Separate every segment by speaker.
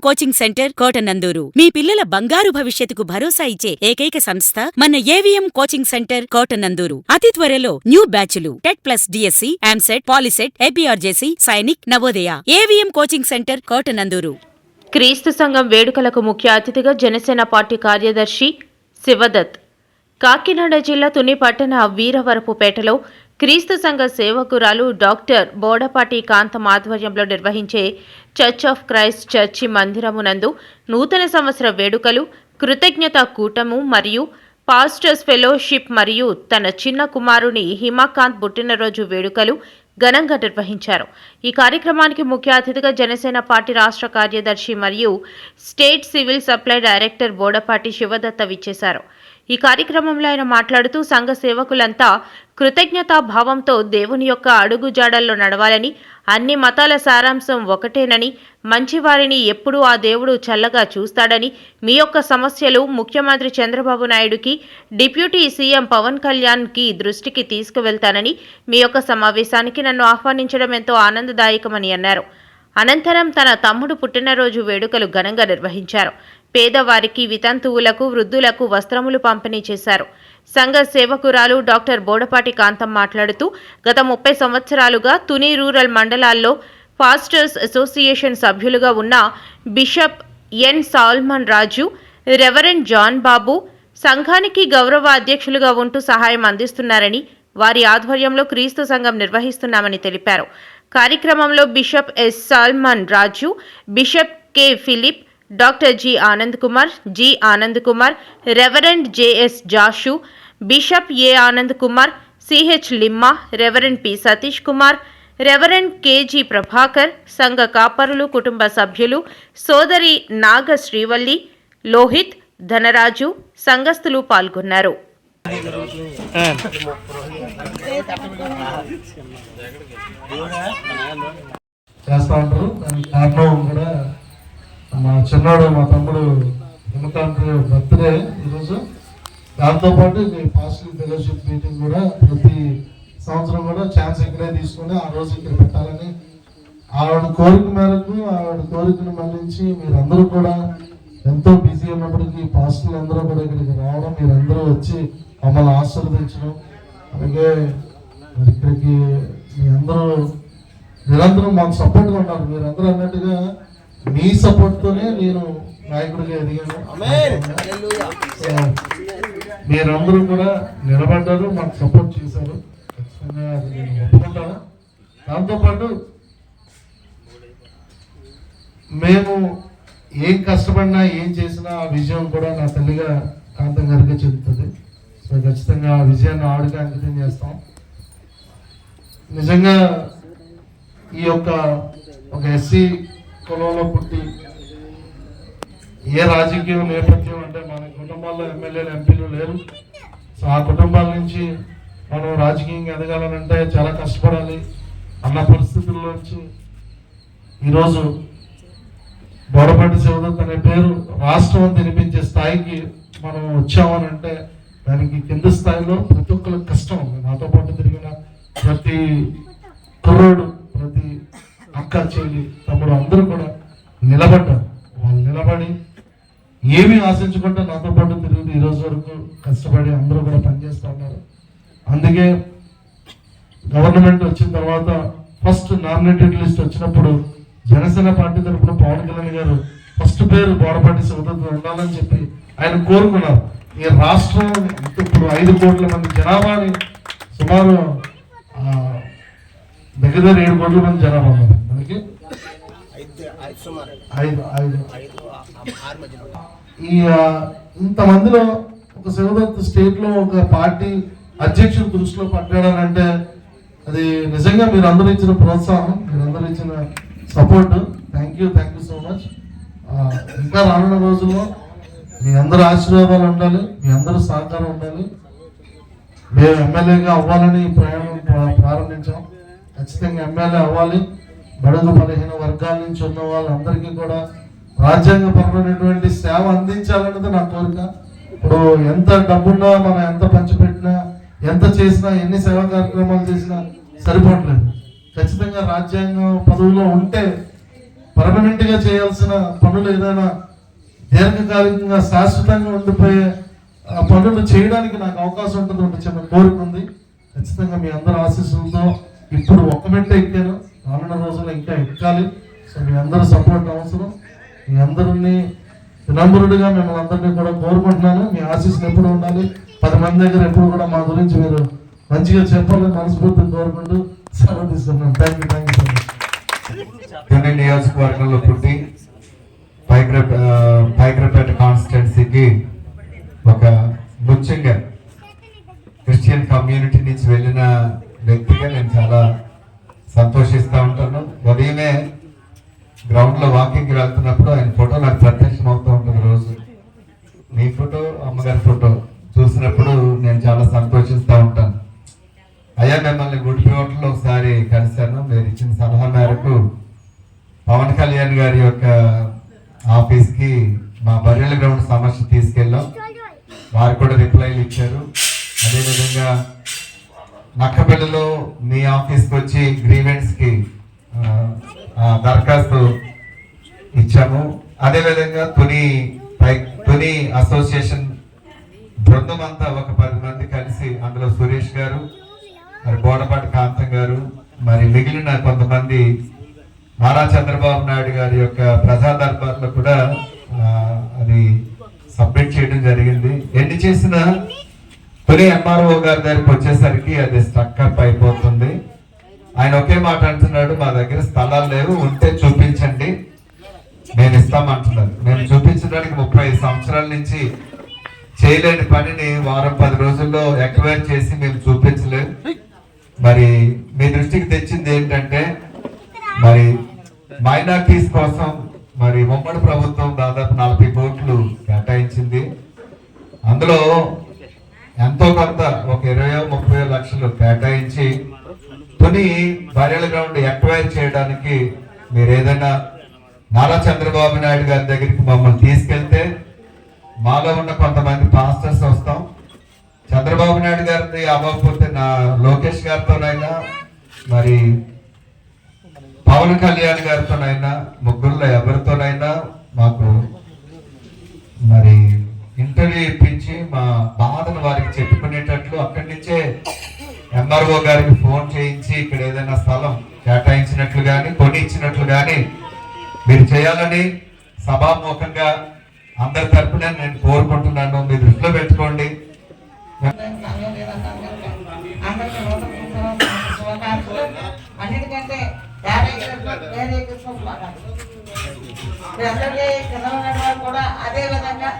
Speaker 1: Coaching centre Kotananduru మీ పిల్లల బంగారు భవిష్యత్తుకు భరోసా ఇచ్చే ఏకైక సంస్థ మన ఏవిఎం కోచింగ్ సెంటర్ కోటనందూరు. అతి త్వరలో న్యూ బ్యాచ్లు టెట్ ప్లస్ డిఎస్సి, ఆమ్సెట్, POLYCET, APRJC, Sainik, Navodaya. AVM coaching centre Kotanandur.
Speaker 2: క్రీస్తు సంఘం వేడుకలకు ముఖ్య అతిథిగా జనసేన పార్టీ కార్యదర్శి శివదత్. కాకినాడ జిల్లా తుని పట్టణ వీరవరపుపేటలో క్రీస్తు సంఘ సేవకురాలు డాక్టర్ బోడపాటి కాంతం ఆధ్వర్యంలో నిర్వహించే చర్చ్ ఆఫ్ క్రైస్ట్ చర్చి మందిరమునందు నూతన సంవత్సర వేడుకలు, కృతజ్ఞతా కూటము మరియు పాస్టర్స్ ఫెలోషిప్ మరియు తన చిన్న కుమారుని హిమకాంత్ పుట్టినరోజు వేడుకలు ఘనంగా నిర్వహించారు. ఈ కార్యక్రమానికి ముఖ్య అతిథిగా జనసేన పార్టీ రాష్ట్ర కార్యదర్శి మరియు state civil supply director Bodapati Shivadatta విచ్చేశారు. ఈ కార్యక్రమంలో ఆయన మాట్లాడుతూ సంఘ సేవకులంతా కృతజ్ఞతా భావంతో దేవుని యొక్క అడుగుజాడల్లో నడవాలని, అన్ని మతాల సారాంశం ఒకటేనని, మంచివారిని ఎప్పుడూ ఆ దేవుడు చల్లగా చూస్తాడని, మీ యొక్క సమస్యలు ముఖ్యమంత్రి చంద్రబాబు నాయుడుకి, డిప్యూటీ సీఎం పవన్ కళ్యాణ్కి దృష్టికి తీసుకువెళ్తానని, మీ యొక్క సమావేశానికి నన్ను ఆహ్వానించడం ఎంతో ఆనందదాయకమని అన్నారు. అనంతరం తన తమ్ముడు పుట్టినరోజు వేడుకలు ఘనంగా నిర్వహించారు. పేదవారికి, వితంతువులకు, వృద్ధులకు వస్త్రములు పంపిణీ చేశారు. సంఘ సేవకురాలు డాక్టర్ బోడపాటి కాంతం మాట్లాడుతూ గత 30 సంవత్సరాలుగా తుని రూరల్ మండలాల్లో పాస్టర్స్ అసోసియేషన్ సభ్యులుగా ఉన్న బిషప్ ఎన్ సాల్మన్ రాజు, రెవరెండ్ జాన్ బాబు సంఘానికి గౌరవ అధ్యక్షులుగా ఉంటూ సహాయం అందిస్తున్నారని, వారి ఆధ్వర్యంలో క్రీస్తు సంఘం నిర్వహిస్తున్నామని తెలిపారు. కార్యక్రమంలో bishop S Solomon Raju, bishop K Philip, doctor G Anand Kumar, reverend JS Joshu, bishop A Anand Kumar, CH Limma, reverend P Satish Kumar, reverend KG Prabhakar, సంఘ కాపరులు, కుటుంబ సభ్యులు, సోదరి నాగ శ్రీవల్లి, లోహిత్, ధనరాజు, సంఘస్థులు పాల్గొన్నారు.
Speaker 3: చేస్తా ఉంటారు. దానికి కారణం కూడా మా చిన్నాడు, మా తమ్ముడు హిమకాంత్ బర్త్డే ఈరోజు. దాంతోపాటు పాస్టల్ ఫెలోషిప్ మీటింగ్ కూడా ప్రతి సంవత్సరం కూడా ఛాన్స్ ఇక్కడే తీసుకుని ఆ రోజు ఇక్కడ పెట్టాలని ఆవిడ కోరిక మేరకు, ఆవిడ కోరికను మళ్ళించి మీరందరూ కూడా ఎంతో బిజీ ఉన్నప్పటికీ పాస్టర్లు అందరూ కూడా ఇక్కడికి రావడం, మీరందరూ వచ్చి మమ్మల్ని ఆశీర్వదించడం, అలాగే ఇక్కడికి మీ అందరూ నిరంతరం మాకు సపోర్ట్గా ఉన్నారు. మీరందరూ అన్నట్టుగా మీ సపోర్ట్తోనే నేను నాయకుడిగా ఎదిగాను. మీరందరూ కూడా నిలబడ్డారు, మాకు సపోర్ట్ చేశారు. ఖచ్చితంగా అది నేను ఒప్పుకుంటాను. దాంతోపాటు మేము ఏం కష్టపడినా, ఏం చేసినా ఆ విజయం కూడా నా తల్లిగా కాంతం గారికి చెందుతుంది. సో ఖచ్చితంగా ఆ విజయాన్ని ఆవిడకి అంకితం చేస్తాం. నిజంగా ఈ యొక్క ఒక ఎస్సీ కులంలో పుట్టి ఏ రాజకీయ నేపథ్యం అంటే మన కుటుంబాల్లో ఎమ్మెల్యేలు, ఎంపీలు లేరు. సో ఆ కుటుంబాల నుంచి మనం రాజకీయంగా ఎదగాలనంటే చాలా కష్టపడాలి అన్న పరిస్థితుల్లోంచి ఈరోజు బోడపాటి శివదత్ అనే పేరు రాష్ట్రం తినిపించే స్థాయికి మనం వచ్చామనంటే దానికి కింద స్థాయిలో ప్రతి ఒక్కరికి కష్టం ఉంది. నాతో పాటు తిరిగిన ప్రతి కుర్రోడు, ప్రతి అక్క, చెల్లి, తమ్ముడు అందరూ కూడా నిలబడ్డారు. వాళ్ళు నిలబడి ఏమీ ఆశించకుండా నాతో పాటు తిరుగుతూ ఈరోజు వరకు కష్టపడి అందరూ కూడా పనిచేస్తూ ఉన్నారు. అందుకే గవర్నమెంట్ వచ్చిన తర్వాత ఫస్ట్ నామినేటెడ్ లిస్ట్ వచ్చినప్పుడు జనసేన పార్టీ తరఫున పవన్ కళ్యాణ్ గారు ఫస్ట్ పేరు బోడపాటి శివదత్ ఉండాలని చెప్పి ఆయన కోరుకున్నారు. ఈ రాష్ట్రం ఇప్పుడు 5 కోట్ల మంది జనాభాని, సుమారు దగ్గర 7 కోట్ల మంది జనాభా ఉన్నారు. మనకి ఈ ఇంతమందిలో ఒక శివదత్ స్టేట్ లో ఒక పార్టీ అధ్యక్షుడు దృష్టిలో పడ్డాడనంటే అది నిజంగా మీరు అందరూ ఇచ్చిన ప్రోత్సాహం, మీరందరూ ఇచ్చిన support. Thank you so much. ఇంకా రానున్న రోజుల్లో మీ అందరూ ఆశీర్వాదాలు ఉండాలి, మీ అందరూ సహకారం ఉండాలి. మేము ఎమ్మెల్యేగా అవ్వాలని ప్రయాణం ప్రారంభించాం. ఖచ్చితంగా ఎమ్మెల్యే అవ్వాలి. బడుగు బలహీన వర్గాల నుంచి ఉన్న వాళ్ళందరికీ కూడా రాజ్యాంగపరమైనటువంటి సేవ అందించాలన్నది నా కోరిక. ఇప్పుడు ఎంత డబ్బున్నా, మనం ఎంత పంచిపెట్టినా, ఎంత చేసినా, ఎన్ని సేవా కార్యక్రమాలు చేసినా సరిపోవట్లేదు. ఖచ్చితంగా రాజ్యాంగం పదవిలో ఉంటే పర్మనెంట్గా చేయాల్సిన పనులు ఏదైనా దీర్ఘకాలికంగా శాశ్వతంగా ఉండిపోయే పనులు చేయడానికి నాకు అవకాశం ఉంటుంది ఒక చిన్న కోరిక ఉంది. ఖచ్చితంగా మీ అందరి ఆశీస్సులతో ఇప్పుడు ఒక్క మెట్ట ఎక్కాను, రానున్న రోజుల్లో ఇంకా ఎక్కాలి. సో మీ అందరూ సపోర్ట్ అవసరం. మీ అందరినీ వినమ్రుడిగా మిమ్మల్ని అందరినీ కూడా కోరుకుంటున్నాను. మీ ఆశీస్సులు ఎప్పుడు ఉండాలి, 10 మంది దగ్గర ఎప్పుడు కూడా మా గురించి మీరు మంచిగా చెప్పాలని మనస్ఫూర్తిగా కోరుకుంటూ సెలవు తీసుకున్నాను. Thank you so much.
Speaker 4: Tuni నియోజకవర్గంలో పుట్టి పైగ్రపేట కాన్స్టిట్యున్సీకి ఒక ముఖ్యంగా క్రిస్టియన్ కమ్యూనిటీ నుంచి వెళ్ళిన వ్యక్తిగా నేను చాలా సంతోషిస్తూ ఉంటాను. ఉదయమే గ్రౌండ్లో వాకింగ్కి వెళ్తున్నప్పుడు ఆయన ఫోటో నాకు ప్రత్యక్షం అవుతూ ఉంటుంది. రోజు మీ ఫోటో, అమ్మగారి ఫోటో చూసినప్పుడు నేను చాలా సంతోషిస్తూ ఉంటాను. అయ్యా, మిమ్మల్ని గుడిపేటలో ఒకసారి కలిశాను. మీరు ఇచ్చిన సలహా మేరకు పవన్ కళ్యాణ్ గారి యొక్క ఆఫీస్కి మా బర్రెల గ్రౌండ్ సమస్య తీసుకెళ్ళాం. వారు కూడా రిప్లైలు ఇచ్చారు. అదేవిధంగా నక్కపల్లిలో మీ ఆఫీస్కి వచ్చి గ్రీవెంట్స్కి దరఖాస్తు ఇచ్చాము. అదేవిధంగా తుని అసోసియేషన్ బృందం అంతా ఒక 10 మంది కలిసి, అందులో సురేష్ గారు, మరి బోడపాటి కాంతం గారు, మరి మిగిలిన కొంతమంది నారా చంద్రబాబు నాయుడు గారి యొక్క ప్రజా దర్బార్లో కూడా అది సబ్మిట్ చేయడం జరిగింది. ఎన్ని చేసినా తుని ఎంఆర్ఓ గారి దగ్గరికి వచ్చేసరికి అది స్టక్అప్ అయిపోతుంది. ఆయన ఒకే మాట అంటున్నాడు, మా దగ్గర స్థలాలు లేవు, ఉంటే చూపించండి, నేను ఇస్తామంటున్నారు. మేము చూపించడానికి 35 సంవత్సరాల నుంచి చేయలేని పనిని వారం 10 రోజుల్లో ఎక్వైర్ చేసి మేము చూపించలేదు. మరి మీ దృష్టికి తెచ్చింది ఏంటంటే, మరి మైనార్టీస్ కోసం మరి ఉమ్మడి ప్రభుత్వం దాదాపు 40 కోట్లు కేటాయించింది. అందులో ఎంతో కొంత ఒక 20-30 లక్షలు కేటాయించి తుని బర్రెల గ్రౌండ్ ఎక్వైర్ చేయడానికి మీరు ఏదైనా నారా చంద్రబాబు నాయుడు గారి దగ్గరికి మమ్మల్ని తీసుకెళ్తే మాలో ఉన్న కొంతమంది పాస్టర్స్ వస్తాం. చంద్రబాబు నాయుడు గారిని అవ్వకపోతే నా లోకేష్ గారితోనైనా, మరి పవన్ కళ్యాణ్ గారితోనైనా, ముగ్గురులో ఎవరితోనైనా మాకు మరి ఇంటర్వ్యూ ఇప్పించి మా బాధను వారికి చెప్పుకునేటట్లు అక్కడి నుంచే ఎంఆర్ఓ గారికి ఫోన్ చేయించి ఇక్కడ ఏదైనా స్థలం కేటాయించినట్లు కానీ కొని ఇచ్చినట్లు కానీ మీరు చేయాలని సభాముఖంగా అందరి తరపున నేను కోరుకుంటున్నాను. మీ దృష్టిలో పెట్టుకోండి.
Speaker 5: అన్నిటికంటే 50 చంద్రబాబు కూడా అదే విధంగా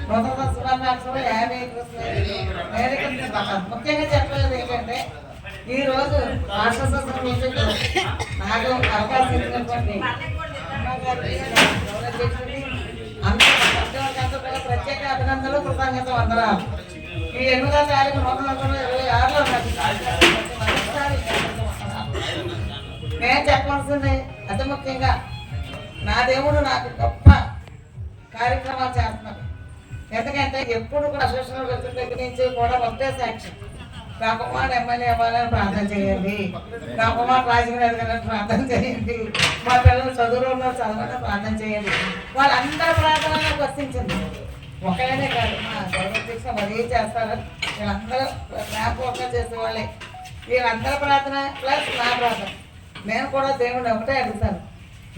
Speaker 5: నూతన శుభాకాంక్షలు 50 ముఖ్యంగా చెప్పలేదు ఏంటంటే, ఈ రోజు రాష్ట్ర మీటింగ్ నాకు అవకాశం ఇచ్చినటువంటి అందరూ కూడా ప్రత్యేక అభినందనలు, కృతజ్ఞత వందనాలు. ఈ 8వ తారీఖు 1926లో నేను చెప్పాల్సింది అతి ముఖ్యంగా, నా దేవుడు నాకు గొప్ప కార్యక్రమాలు చేస్తున్నాడు. ఎందుకంటే ఎప్పుడు కూడా అసోసియేషన్ వ్యక్తుల దగ్గర నుంచి కూడా ఒకటే సాక్ష్యం, నా కుమారుడు ఎమ్మెల్యే అవ్వాలని ప్రార్థన చేయండి, నా కుమారుడు రాజకీయ ఎదగాలని ప్రార్థన చేయండి, మా పిల్లలు చదువులో ఉన్న చదవాలని ప్రార్థన చేయండి. వాళ్ళందరి ప్రార్థన నాకు వర్తించింది. ఒకళ్ళనే కాదు, మా దైవదీక్ష మరీ చేస్తారు. వీళ్ళందరూ జ్ఞాపకంగా చేసేవాళ్ళే. వీళ్ళందరి ప్రార్థన ప్లస్ నా ప్రార్థన. నేను కూడా దేవుడిని ఒకటే అడుగుతాను,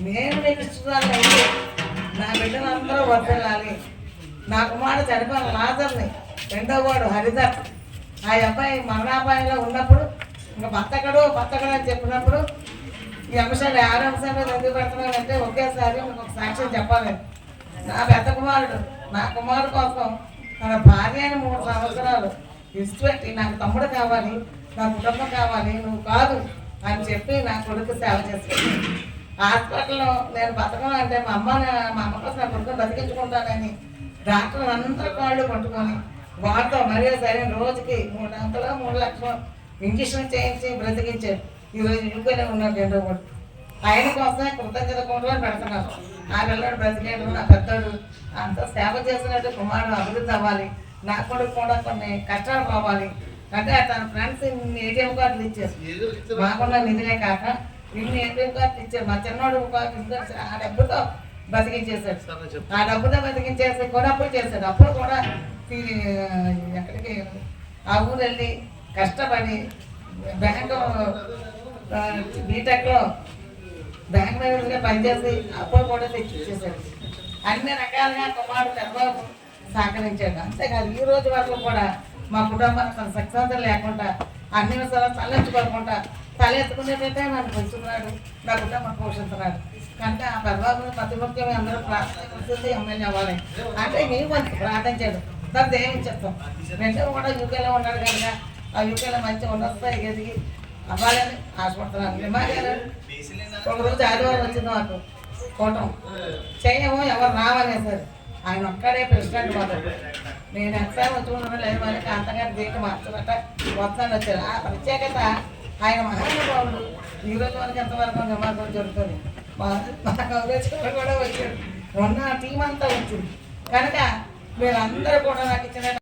Speaker 5: నేను నీకు ఇష్టం అయితే నా బిడ్డలందరూ వర్తిల్లాలి. నా కుమారుడు చనిపోయిన లాజర్ని, 2వ వాడు హరిధర్, ఆ అబ్బాయి మరణాపాయంలో ఉన్నప్పుడు ఇంకా బతకడు అని చెప్పినప్పుడు ఈ అంశాలు 6 అంశాల మీద ఎందుకు పెడుతున్నానంటే, ఒకేసారి ఒక సాక్ష్యం చెప్పాలి. నా పెద్ద కుమారుడు నా కుమారుడు కోసం తన భార్య అని 3 సంవత్సరాలు ఇష్టపెట్టి, నాకు తమ్ముడు కావాలి, నా కుటుంబం కావాలి, నువ్వు కాదు అని చెప్పి నా కొడుకు సేవ చేస్తాను. హాస్పిటల్లో నేను బతకను అంటే మా అమ్మ కోసం నా కొడుకుని బతికించుకుంటానని డాక్టర్లు అందరూ కాళ్ళు పట్టుకొని వాటితో మరీ సరైన రోజుకి 3 లక్షలు ఇంజక్షన్ చేయించి బ్రతికించారు. ఈరోజు యూకేలో ఉన్నారు 2వ వాడు. ఆయన కోసమే కృతజ్ఞత కూడా పెడుతున్నారు. ఆ పిల్లడు బ్రతికేయడం, నా పెద్దోడు అంత సేవ చేసినట్టు కుమారుడు అభివృద్ధి అవ్వాలి, నా కొడుకు కూడా కొన్ని కష్టాలు పోవాలి. అంటే తన ఫ్రెండ్స్ ATM కార్డులు ఇచ్చారు. మాకున్న నిధులే కాక ఇన్ని ఎంపీ కార్డు ఇచ్చారు. మా చిన్నోడు ఆ డబ్బుతో బతికించేశాడు. ఆ డబ్బుతో బతికించేసి కొనప్పుడు చేశాడు. అప్పుడు కూడా ఎక్కడికి ఆ ఊరు వెళ్ళి కష్టపడి బ్యాంకు బీటెక్లో బ్యాంక్ మేనేజర్గా పనిచేసి అప్పుడు కూడా తెచ్చిచ్చేసాడు. అన్ని రకాలుగా కుమారుడు చంద్రబాబు సహకరించాడు. అంతేకాదు ఈ రోజు వరకు కూడా మా కుటుంబానికి తన సక్సెస్ లేకుండా అన్ని విషయాలు తలెత్తుకోకుండా తలెత్తుకునేటట్టే నన్ను పెంచుతున్నాడు, నా కుటుంబం పోషిస్తున్నాడు. కనుక ఆ పెద్దబాబుని ప్రతి ముఖ్యమే అందరూ ప్రార్థించి ఎమ్మెల్యే అవ్వాలి అంటే మేము మనకి ప్రార్థించాడు. దాన్ని దేవుని చెప్తాం. రెండో కూడా యూకేలో ఉన్నాడు కనుక ఆ యూకేలో మంచి ఉన్నత ఎదిగి అవ్వాలని ఆశపడుతున్నాను. నిమ్మగారు ఒకరోజు ఆదివారం వచ్చింది మాకు కూటం చేయము ఎవరు రావనేసారు. ఆయన ఒక్కడే ప్రెసిడెంట్ మాకు. నేను ఎక్సామ్ వచ్చుకుంటున్నా లేదు మరి కాంతగారి దీనికి మార్చబట్ట వస్తాను వచ్చారు. ఆ ప్రత్యేకత ఆయన మహానుభావుడు. ఈరోజు వరకు ఎంతవరకు నిమార్గం జరుగుతుంది. మా కౌరేశ్వరు కూడా వచ్చాడు. ఉన్న టీం అంతా వచ్చింది కనుక మీరందరూ కూడా నాకు ఇచ్చిన